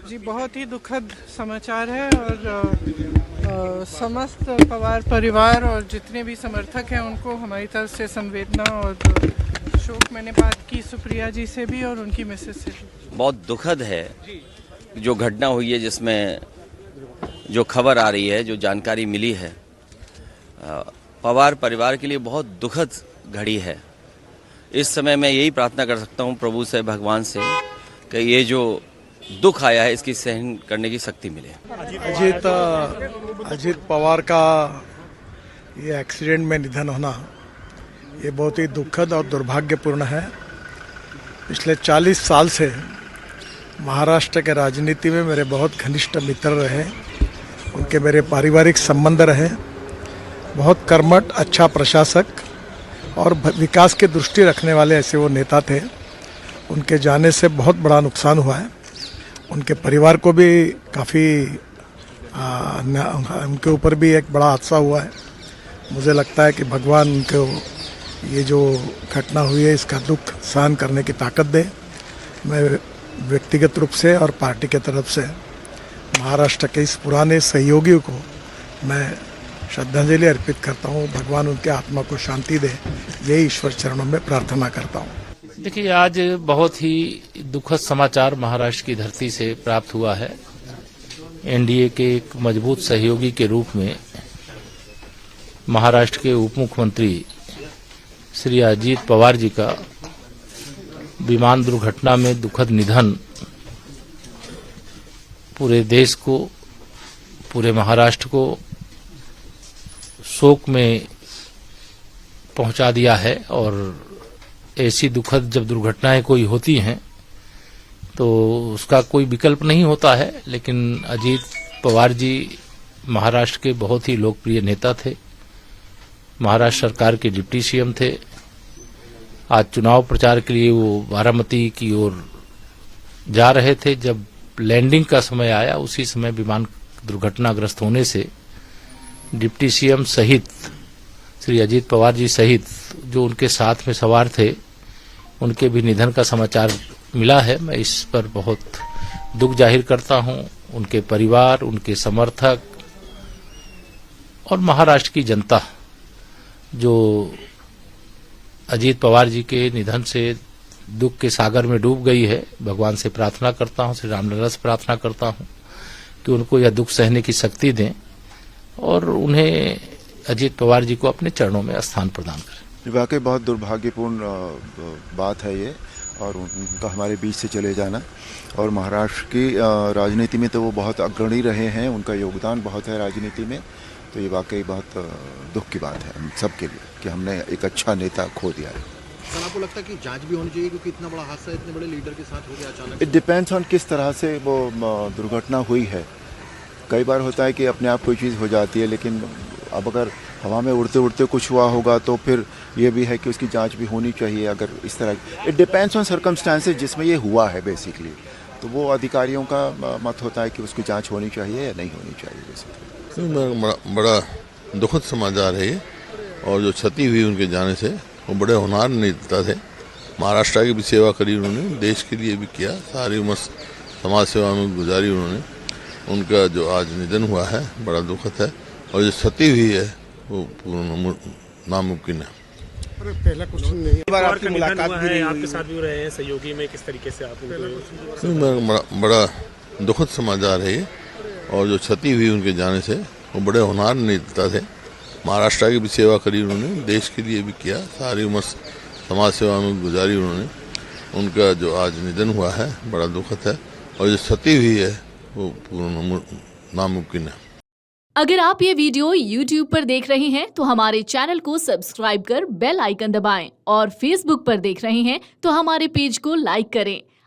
जी, बहुत ही दुखद समाचार है और समस्त पवार परिवार और जितने भी समर्थक हैं उनको हमारी तरफ से संवेदना और शोक मैंने बात की सुप्रिया जी से भी और उनकी मिसेज से भी। बहुत दुखद है जो घटना हुई है, जिसमें जो खबर आ रही है, जो जानकारी मिली है, पवार परिवार के लिए बहुत दुखद घड़ी है। इस समय मैं यही प्रार्थना कर सकता हूं प्रभु से, भगवान से, कि ये जो दुख आया है इसकी सहन करने की शक्ति मिले। अजीत पवार का ये एक्सीडेंट में निधन होना ये बहुत ही दुखद और दुर्भाग्यपूर्ण है। पिछले 40 साल से महाराष्ट्र के राजनीति में मेरे बहुत घनिष्ठ मित्र रहे, उनके मेरे पारिवारिक संबंध रहे। बहुत कर्मठ, अच्छा प्रशासक और विकास की दृष्टि रखने वाले ऐसे वो नेता थे। उनके जाने से बहुत बड़ा नुकसान हुआ है। उनके परिवार को भी काफ़ी उनके ऊपर भी एक बड़ा हादसा हुआ है। मुझे लगता है कि भगवान उनको ये जो घटना हुई है इसका दुख सहन करने की ताकत दे। मैं व्यक्तिगत रूप से और पार्टी के तरफ से महाराष्ट्र के इस पुराने सहयोगी को मैं श्रद्धांजलि अर्पित करता हूँ। भगवान उनके आत्मा को शांति दे, यही ईश्वर चरणों में प्रार्थना करता हूँ। देखिए, आज बहुत ही दुखद समाचार महाराष्ट्र की धरती से प्राप्त हुआ है। एनडीए के एक मजबूत सहयोगी के रूप में महाराष्ट्र के उप मुख्यमंत्री श्री अजीत पवार जी का विमान दुर्घटना में दुखद निधन पूरे देश को, पूरे महाराष्ट्र को शोक में पहुंचा दिया है। और ऐसी दुखद जब दुर्घटनाएं कोई होती हैं तो उसका कोई विकल्प नहीं होता है। लेकिन अजीत पवार जी महाराष्ट्र के बहुत ही लोकप्रिय नेता थे, महाराष्ट्र सरकार के डिप्टी सीएम थे। आज चुनाव प्रचार के लिए वो बारामती की ओर जा रहे थे। जब लैंडिंग का समय आया उसी समय विमान दुर्घटनाग्रस्त होने से डिप्टी सीएम सहित श्री अजीत पवार जी सहित जो उनके साथ में सवार थे उनके भी निधन का समाचार मिला है। मैं इस पर बहुत दुख जाहिर करता हूं। उनके परिवार, उनके समर्थक और महाराष्ट्र की जनता जो अजीत पवार जी के निधन से दुख के सागर में डूब गई है, भगवान से प्रार्थना करता हूं, श्री रामलला से प्रार्थना करता हूं कि उनको यह दुख सहने की शक्ति दें और उन्हें अजीत पवार जी को अपने चरणों में स्थान प्रदान करें। वाकई बहुत दुर्भाग्यपूर्ण बात है ये, और उनका हमारे बीच से चले जाना। और महाराष्ट्र की राजनीति में तो वो बहुत अग्रणी रहे हैं, उनका योगदान बहुत है राजनीति में। तो ये वाकई बहुत दुख की बात है हम सब के लिए कि हमने एक अच्छा नेता खो दिया है। सर, आपको लगता है कि जांच भी होनी चाहिए, क्योंकि इतना बड़ा हादसा इतने बड़े लीडर के साथ हो गया अचानक? इट डिपेंड्स ऑन किस तरह से वो दुर्घटना हुई है। कई बार होता है कि अपने आप कोई चीज़ हो जाती है, लेकिन अब अगर हवा में उड़ते उड़ते कुछ हुआ होगा तो फिर ये भी है कि उसकी जांच भी होनी चाहिए। अगर इस तरह इट डिपेंड्स ऑन सर्कमस्टांसेस जिसमें ये हुआ है बेसिकली, तो वो अधिकारियों का मत होता है कि उसकी जांच होनी चाहिए या नहीं होनी चाहिए बेसिकली। बड़ा दुखद समाचार है ये, और जो क्षति हुई उनके जाने से, वो बड़े होनहार नेता थे। महाराष्ट्र की भी सेवा करी उन्होंने, देश के लिए भी किया, सारी उम्र समाज सेवा में गुजारी उन्होंने। उनका जो आज निधन हुआ है बड़ा दुखद है, और जो क्षति हुई है वो पूर्ण नामुमकिन है। पहला क्वेश्चन नहीं, बार आपकी मुलाकात भी है, आपके साथ भी रहे हैं सहयोगी में, किस तरीके से आप उनको? बड़ा दुखद समाचार है ये, और जो क्षति हुई उनके जाने से, वो बड़े होनहार नेता थे। महाराष्ट्र की भी सेवा करी उन्होंने, देश के लिए भी किया, सारी उम्र समाज सेवा में गुजारी उन्होंने। उनका जो आज निधन हुआ है बड़ा दुखद है, और जो क्षति हुई है वो पूर्ण नामुमकिन है। अगर आप ये वीडियो YouTube पर देख रहे हैं तो हमारे चैनल को सब्सक्राइब कर बेल आइकन दबाएं, और Facebook पर देख रहे हैं तो हमारे पेज को लाइक करें।